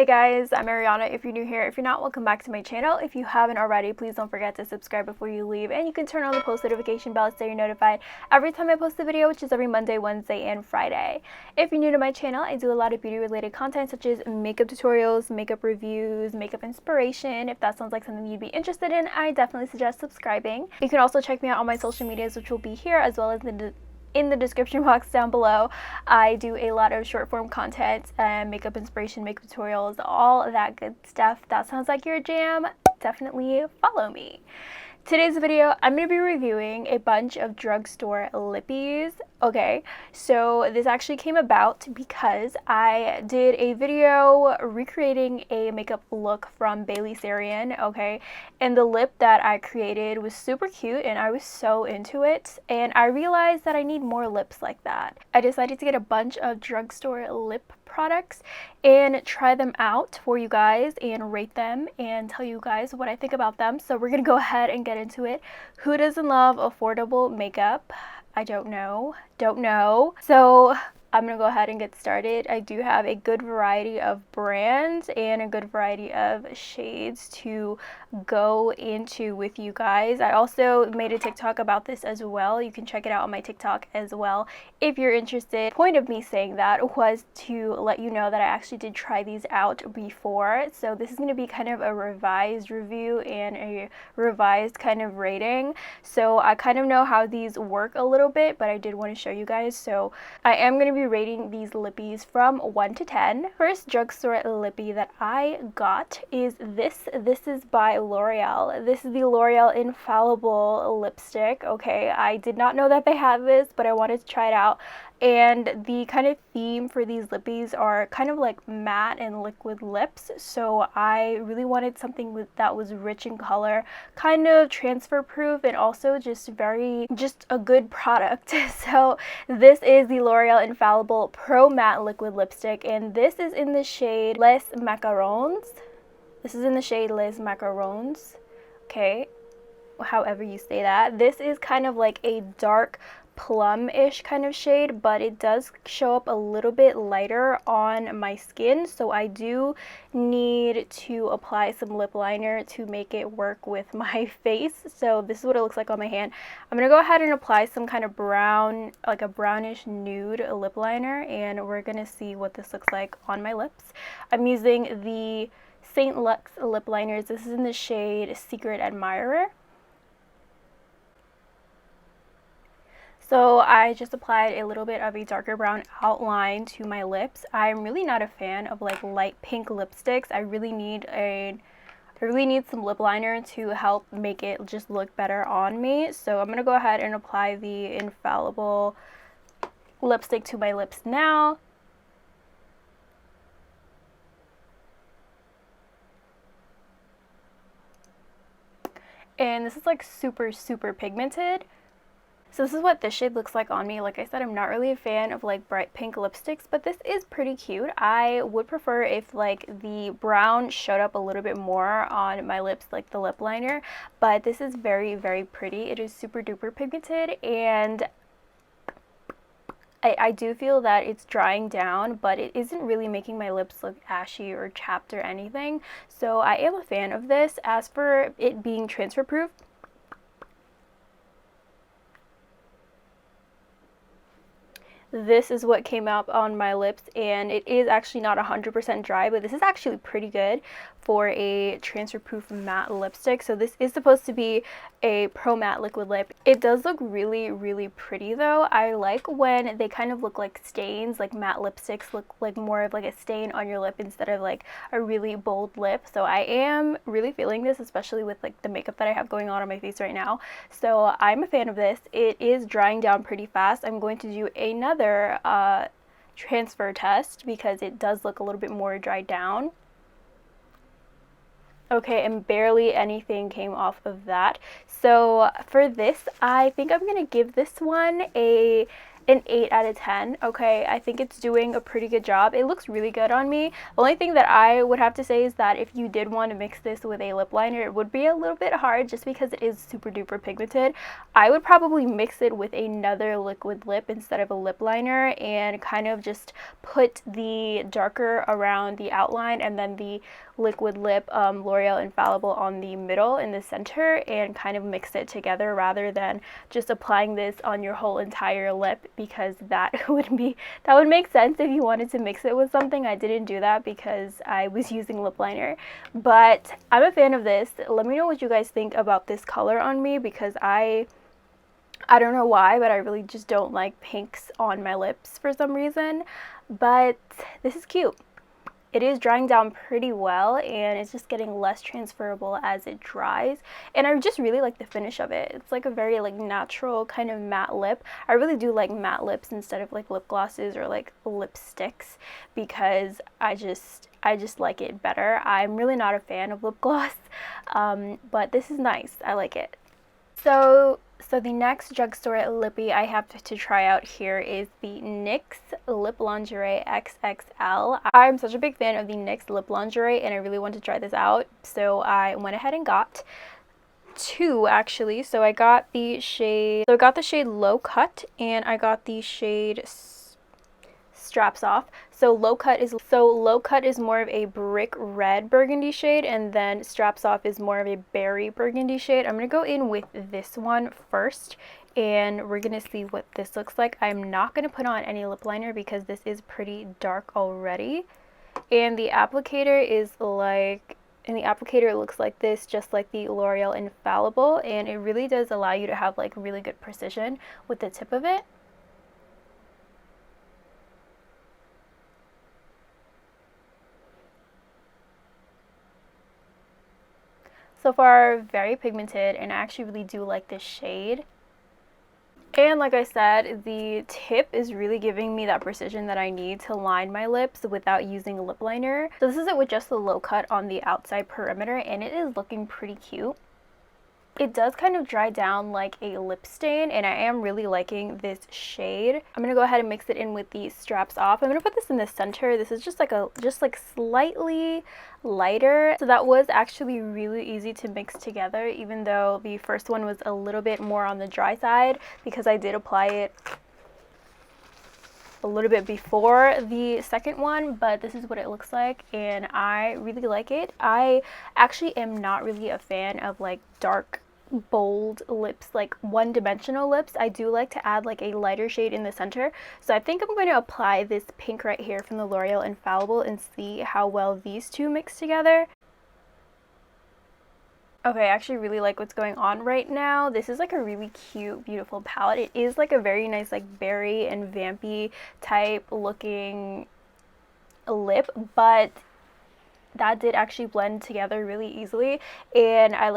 Hey guys, I'm Ariana. If you're new here, if you're not, welcome back to my channel. If you haven't already, please don't forget to subscribe before you leave, and you can turn on the post notification bell so you're notified every time I post a video, which is every Monday, Wednesday, and Friday. If you're new to my channel, I do a lot of beauty related content such as makeup tutorials, makeup reviews, makeup inspiration. If that sounds like something you'd be interested in, I definitely suggest subscribing. You can also check me out on my social medias, which will be here, as well as in the description box down below. I do a lot of short form content and makeup inspiration, makeup tutorials, all that good stuff. That sounds like your jam. Definitely follow me. Today's video, I'm going to be reviewing a bunch of drugstore lippies. Okay, so this actually came about because I did a video recreating a makeup look from Lipsitcks, okay, and the lip that I created was super cute and I was so into it, and I realized that I need more lips like that. I decided to get a bunch of drugstore lip products and try them out for you guys and rate them and tell you guys what I think about them. So we're gonna go ahead and get into it. Who doesn't love affordable makeup? I don't know. So I'm gonna go ahead and get started. I do have a good variety of brands and a good variety of shades to go into with you guys. I also made a TikTok about this as well. You can check it out on my TikTok as well if you're interested. The point of me saying that was to let you know that I actually did try these out before. So this is gonna be kind of a revised review and a revised kind of rating. So I kind of know how these work a little bit, but I did want to show you guys. So I am going to be rating these lippies from 1 to 10. First drugstore lippy that I got is this. This is by L'Oreal. This is the L'Oreal Infallible lipstick. Okay, I did not know that they had this, but I wanted to try it out. And the kind of theme for these lippies are kind of like matte and liquid lips. So I really wanted something that was rich in color, kind of transfer proof, and also just a good product. So this is the L'Oreal Infallible Pro Matte Liquid Lipstick, and this is in the shade Les Macarons. This is in the shade Les Macarons. Okay, however you say that. This is kind of like a dark plum-ish kind of shade, but it does show up a little bit lighter on my skin, so I do need to apply some lip liner to make it work with my face. So this is what it looks like on my hand. I'm gonna go ahead and apply some kind of brown, like a brownish nude lip liner, and we're gonna see what this looks like on my lips. I'm using the St. Lux lip liners. This is in the shade Secret Admirer. So I just applied a little bit of a darker brown outline to my lips. I'm really not a fan of like light pink lipsticks. I really need some lip liner to help make it just look better on me. So I'm gonna go ahead and apply the Infallible lipstick to my lips now. And this is like super pigmented. So this is what this shade looks like on me. Like I said, I'm not really a fan of like bright pink lipsticks, but this is pretty cute. I would prefer if like the brown showed up a little bit more on my lips, like the lip liner, but this is very pretty. It is super duper pigmented, and I do feel that it's drying down, but it isn't really making my lips look ashy or chapped or anything. So I am a fan of this. As for it being transfer proof, this is what came out on my lips, and it is actually not 100% dry, but this is actually pretty good for a transfer proof matte lipstick. So this is supposed to be a pro matte liquid lip. It does look really pretty though. I like when they kind of look like stains, like matte lipsticks look like more of like a stain on your lip instead of like a really bold lip. So I am really feeling this, especially with like the makeup that I have going on my face right now. So I'm a fan of this. It is drying down pretty fast. I'm going to do another transfer test because it does look a little bit more dried down. Okay, and barely anything came off of that. So for this, I think I'm gonna give this one a an 8 out of 10. Okay, I think it's doing a pretty good job. It looks really good on me. The only thing that I would have to say is that if you did want to mix this with a lip liner, it would be a little bit hard just because it is super duper pigmented. I would probably mix it with another liquid lip instead of a lip liner and kind of just put the darker around the outline and then the liquid lip L'Oreal Infallible on the middle in the center and kind of mix it together rather than just applying this on your whole entire lip, because that would make sense if you wanted to mix it with something. I didn't do that because I was using lip liner, but I'm a fan of this. Let me know what you guys think about this color on me, because I don't know why, but I really just don't like pinks on my lips for some reason, but this is cute. It is drying down pretty well and it's just getting less transferable as it dries, and I just really like the finish of it. It's like a very like natural kind of matte lip. I really do like matte lips instead of like lip glosses or like lipsticks, because I just like it better. I'm really not a fan of lip gloss, but this is nice. I like it. So the next Drugstore lippy I have to try out here is the NYX Lip Lingerie XXL. I'm such a big fan of the NYX Lip Lingerie and I really want to try this out, so I went ahead and got two actually. So I got the shade Low Cut and I got the shade Straps Off. So low cut is more of a brick red burgundy shade, and then Straps Off is more of a berry burgundy shade. I'm gonna go in with this one first and we're gonna see what this looks like. I'm not gonna put on any lip liner because this is pretty dark already, and the applicator looks like this, just like the L'Oreal Infallible, and it really does allow you to have like really good precision with the tip of it. So far, very pigmented, and I actually really do like this shade. And like I said, the tip is really giving me that precision that I need to line my lips without using a lip liner. So this is it with just the low cut on the outside perimeter, and it is looking pretty cute. It does kind of dry down like a lip stain, and I am really liking this shade. I'm gonna go ahead and mix it in with the Straps Off. I'm gonna put this in the center. This is just like slightly lighter, so that was actually really easy to mix together, even though the first one was a little bit more on the dry side because I did apply it a little bit before the second one. But this is what it looks like and I really like it. I actually am not really a fan of like dark bold lips, like one-dimensional lips. I do like to add like a lighter shade in the center, so I think I'm going to apply this pink right here from the L'Oreal Infallible and see how well these two mix together. Okay, I actually really like what's going on right now. This is like a really cute, beautiful palette. It is like a very nice like berry and vampy type looking lip, but that did actually blend together really easily, and I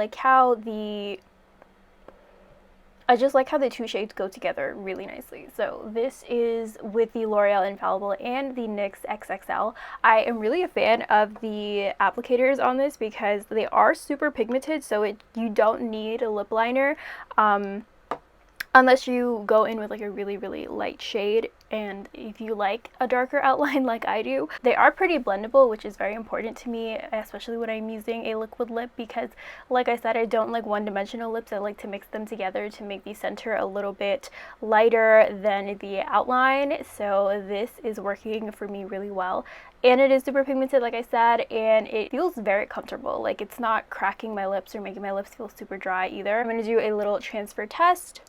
just like how the two shades go together really nicely. So this is with the L'Oreal Infallible and the NYX XXL. I am really a fan of the applicators on this because they are super pigmented, so you don't need a lip liner unless you go in with like a really light shade, and if you like a darker outline like I do. They are pretty blendable, which is very important to me, especially when I'm using a liquid lip, because like I said, I don't like one-dimensional lips. I like to mix them together to make the center a little bit lighter than the outline. So this is working for me really well, and it is super pigmented like I said, and it feels very comfortable. Like it's not cracking my lips or making my lips feel super dry either. I'm going to do a little transfer test.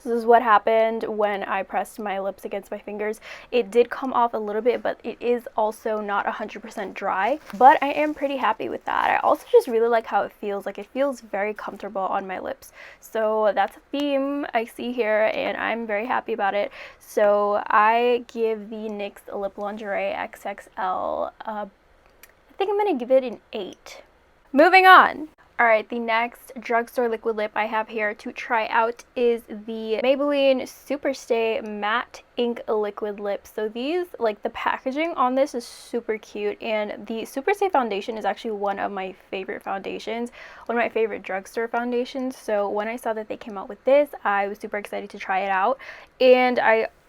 This is what happened when I pressed my lips against my fingers. It did come off a little bit, but it is also not 100% dry. But I am pretty happy with that. I also just really like how it feels. Like it feels very comfortable on my lips. So that's a theme I see here, and I'm very happy about it. So I give the NYX Lip Lingerie XXL, I think I'm going to give it an 8. Moving on. Alright, the next drugstore liquid lip I have here to try out is the Maybelline Superstay Matte Ink Liquid Lip. So these, like, the packaging on this is super cute, and the Superstay foundation is actually one of my favorite foundations, one of my favorite drugstore foundations. So when I saw that they came out with this, I was super excited to try it out. And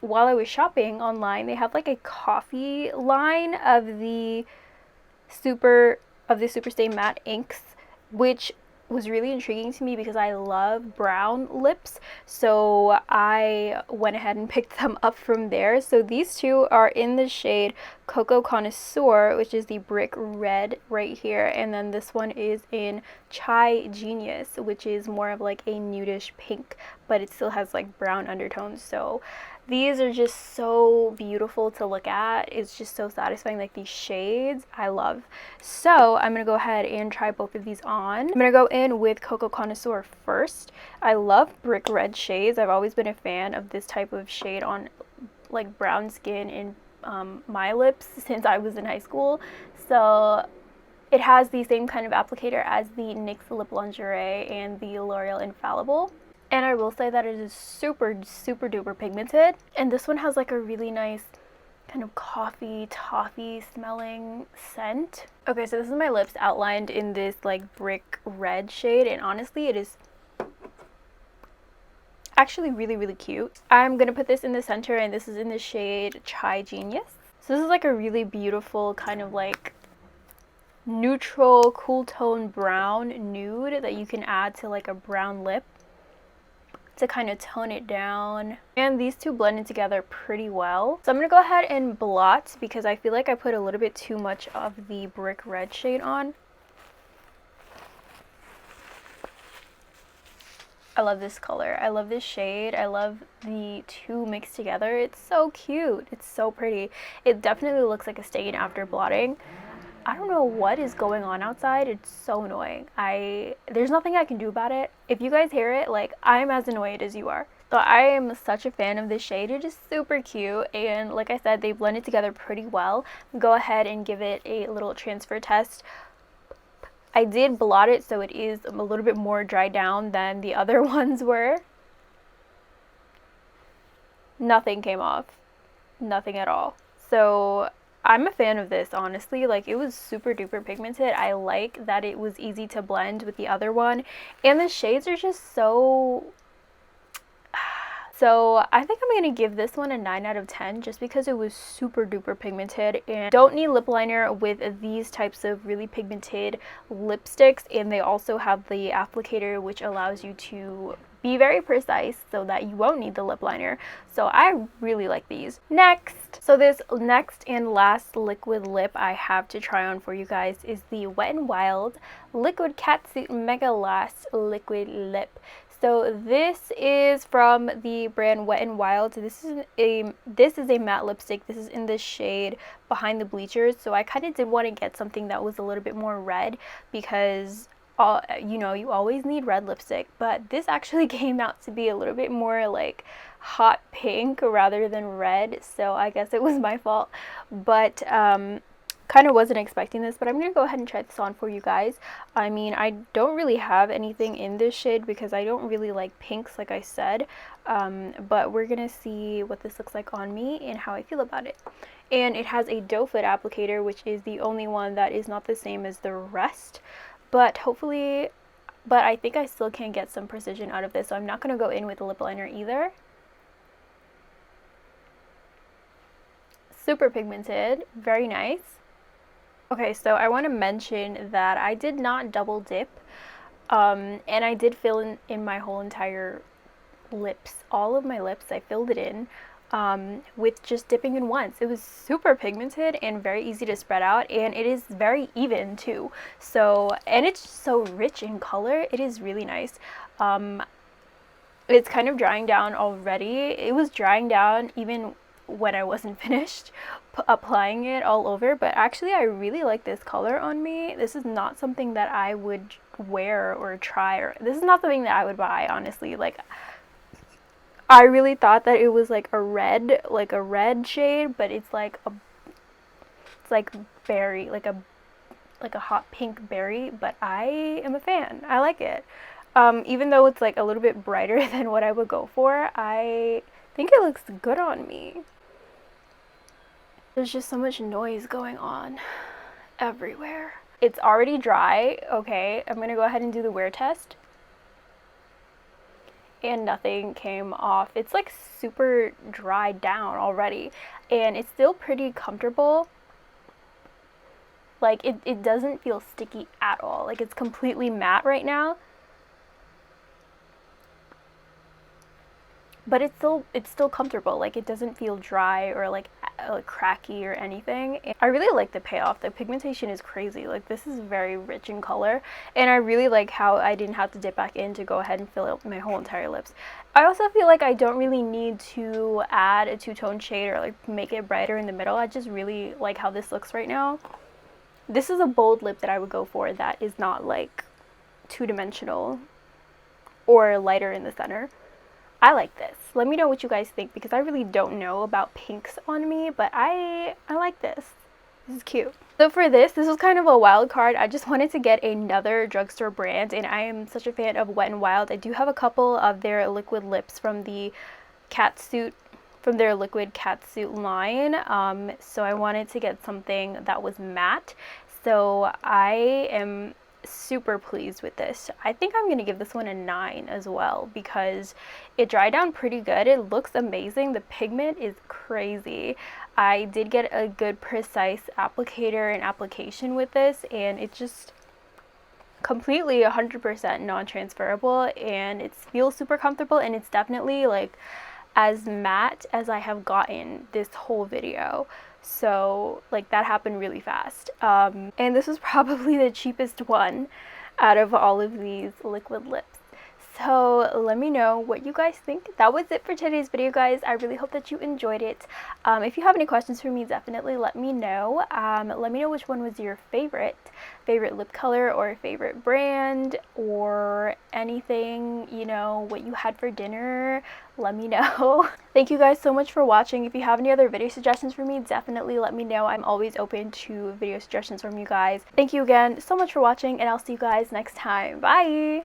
while I was shopping online, they have like a coffee line of the Superstay matte inks, which was really intriguing to me because I love brown lips, so I went ahead and picked them up from there. So these two are in the shade Cocoa Connoisseur, which is the brick red right here, and then this one is in Chai Genius, which is more of like a nudish pink, but it still has like brown undertones. So these are just so beautiful to look at. It's just so satisfying, like these shades I love. So I'm gonna go ahead and try both of these on. I'm gonna go in with Cocoa Connoisseur first. I love brick red shades. I've always been a fan of this type of shade on like brown skin in my lips since I was in high school. So it has the same kind of applicator as the NYX Lip Lingerie and the L'Oreal Infallible. And I will say that it is super, super duper pigmented. And this one has like a really nice kind of coffee, toffee smelling scent. Okay, so this is my lips outlined in this like brick red shade. And honestly, it is actually really, really cute. I'm going to put this in the center, and this is in the shade Chai Genius. So this is like a really beautiful kind of like neutral, cool tone brown nude that you can add to like a brown lip to kind of tone it down. And these two blended together pretty well. So I'm going to go ahead and blot because I feel like I put a little bit too much of the brick red shade on. I love this color. I love this shade. I love the two mixed together. It's so cute. It's so pretty. It definitely looks like a stain after blotting. I don't know what is going on outside. It's so annoying. There's nothing I can do about it. If you guys hear it, like, I'm as annoyed as you are. So I am such a fan of this shade. It is super cute, and like I said, they blended together pretty well. Go ahead and give it a little transfer test. I did blot it, so it is a little bit more dried down than the other ones were. Nothing came off. Nothing at all. So I'm a fan of this, honestly. Like, it was super duper pigmented. I like that it was easy to blend with the other one, and the shades are just so I think I'm going to give this one a 9 out of 10 just because it was super duper pigmented. And don't need lip liner with these types of really pigmented lipsticks, and they also have the applicator which allows you to be very precise so that you won't need the lip liner. So I really like these. Next, so this next and last liquid lip I have to try on for you guys is the Wet n Wild Liquid Catsuit Mega Last Liquid Lip. So this is from the brand Wet n Wild. This is a matte lipstick. This is in the shade Behind the Bleachers. So I kind of did want to get something that was a little bit more red because you know, you always need red lipstick, but this actually came out to be a little bit more like hot pink rather than red. So I guess it was my fault, but kind of wasn't expecting this, but I'm gonna go ahead and try this on for you guys. I mean, I don't really have anything in this shade because I don't really like pinks, like I said, but we're gonna see what this looks like on me and how I feel about it. And it has a doe foot applicator, which is the only one that is not the same as the rest, but I think I still can get some precision out of this, so I'm not gonna go in with a lip liner either. Super pigmented, very nice. Okay, so I want to mention that I did not double dip, and I did fill in my whole entire lips. All of my lips, I filled it in with just dipping in once. It was super pigmented and very easy to spread out, and it is very even too. So, and it's so rich in color. It is really nice. It's kind of drying down already. It was drying down even when I wasn't finished applying it all over, but actually I really like this color on me. This is not something that I would wear or try, or this is not something that I would buy, honestly. Like, I really thought that it was like a red shade, but it's like berry, like like a hot pink berry, but I am a fan. I like it. Even though it's like a little bit brighter than what I would go for, I think it looks good on me. There's just so much noise going on everywhere. It's already dry. Okay, I'm gonna go ahead and do the wear test. And nothing came off. It's like super dried down already, and it's still pretty comfortable. Like it doesn't feel sticky at all. Like it's completely matte right now, but it's still comfortable. Like it doesn't feel dry or like cracky or anything. I really like the payoff. The pigmentation is crazy. Like this is very rich in color, and I really like how I didn't have to dip back in to go ahead and fill out my whole entire lips. I also feel like I don't really need to add a two-tone shade or like make it brighter in the middle. I just really like how this looks right now. This is a bold lip that I would go for that is not like two-dimensional or lighter in the center. I like this. Let me know what you guys think, because I really don't know about pinks on me, but I like this. This is cute. So for this was kind of a wild card. I just wanted to get another drugstore brand, and I am such a fan of Wet n Wild. I do have a couple of their liquid lips from the their liquid catsuit line. So I wanted to get something that was matte. So I am super pleased with this. I think I'm gonna give this one a 9 as well, because it dried down pretty good. It looks amazing. The pigment is crazy. I did get a good precise applicator and application with this, and it's just completely 100% non-transferable, and it feels super comfortable, and it's definitely like as matte as I have gotten this whole video. So like that happened really fast. And this was probably the cheapest one out of all of these liquid lips. So let me know what you guys think. That was it for today's video, guys. I really hope that you enjoyed it. If you have any questions for me, definitely let me know. Let me know which one was your favorite lip color or favorite brand or anything, you know, what you had for dinner. Let me know. Thank you guys so much for watching. If you have any other video suggestions for me, definitely let me know. I'm always open to video suggestions from you guys. Thank you again so much for watching, and I'll see you guys next time. Bye!